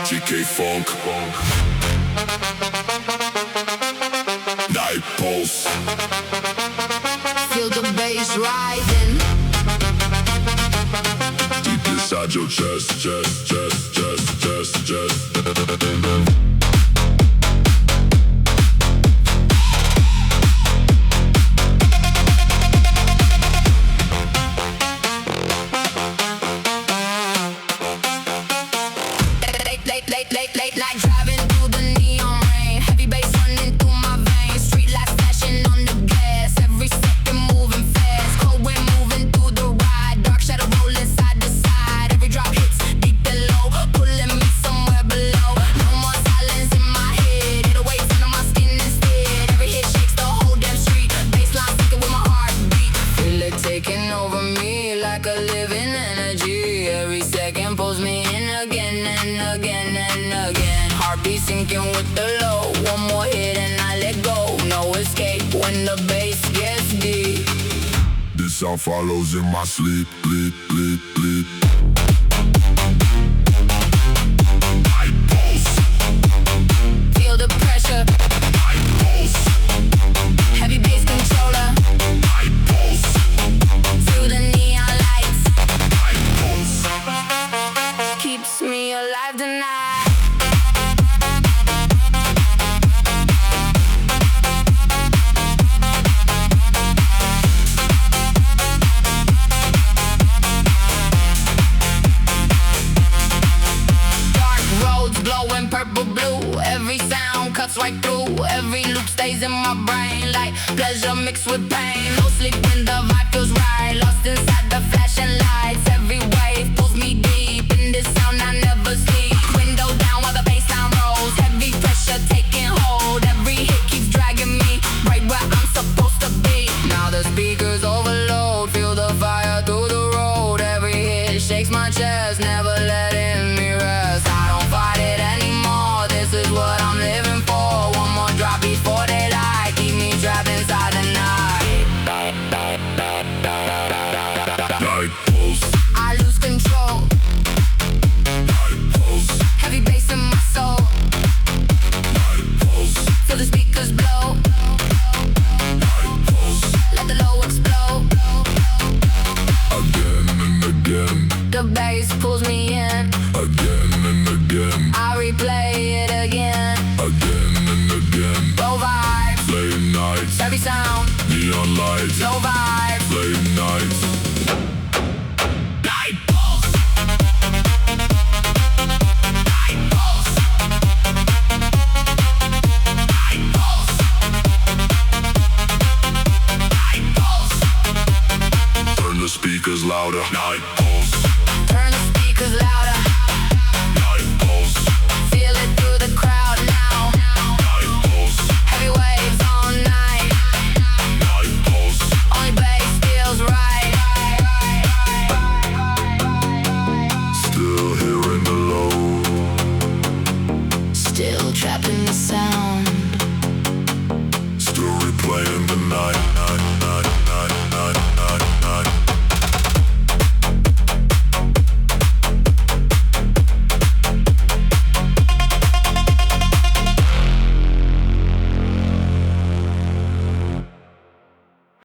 Phonk. Night pulse. Feel the bass rising Deep inside your chest, chest, chest, chest, chest, chest. Late night driving through the neon rain. Heavy bass running through my veins. Street lights flashing on the gas. Every second moving fast. Cold wind moving through the ride. Dark shadow rolling side to side. Every drop hits deep and low, pulling me somewhere below. No more silence in my head. It awaits under my skin instead. Every hit shakes the whole damn street. Bassline syncing with my heartbeat. Feel it taking over me like a living energy. Every second pulls me in again and again and again. Heartbeat sinking with the low. One more hit and I let go. No escape when the bass gets deep. This sound follows in my sleep, sleep, sleep, sleep. Night pulse. Feel the pressure. Night pulse. Heavy bass controller. Night pulse. Through the neon lights. Night pulse. Keeps me alive tonight. Glowing purple blue, every sound cuts right through. Every loop stays in my brain like pleasure mixed with pain. No sleep when the vibe feels right, lost inside the flashing lights. Every wave pulls me deep, in this sound I never sleep. Window down while the bassline rolls, heavy pressure taking hold. Every hit keeps dragging me right where I'm supposed to be. Now the speakers overload, feel the fire through the road. Every hit shakes my chest, never letting me rest. I don't fight it anymore, this is what I'm living for. One more drop before daylight, keep me trapped inside the night. Night pulse. I lose control, Night pulse. heavy bass in my soul. Night pulse. Feel the speakers blow, Night pulse. let the low explode. Again and again. The bass pulls me in, Again and again. I replay it again. Again and again. Low vibes, Late nights. every sound. Neon lights. Low vibes, Late nights. night pulse. Night pulse. Night pulse. Night pulse. Turn the speakers louder. Night pulse. Turn the speakers louder.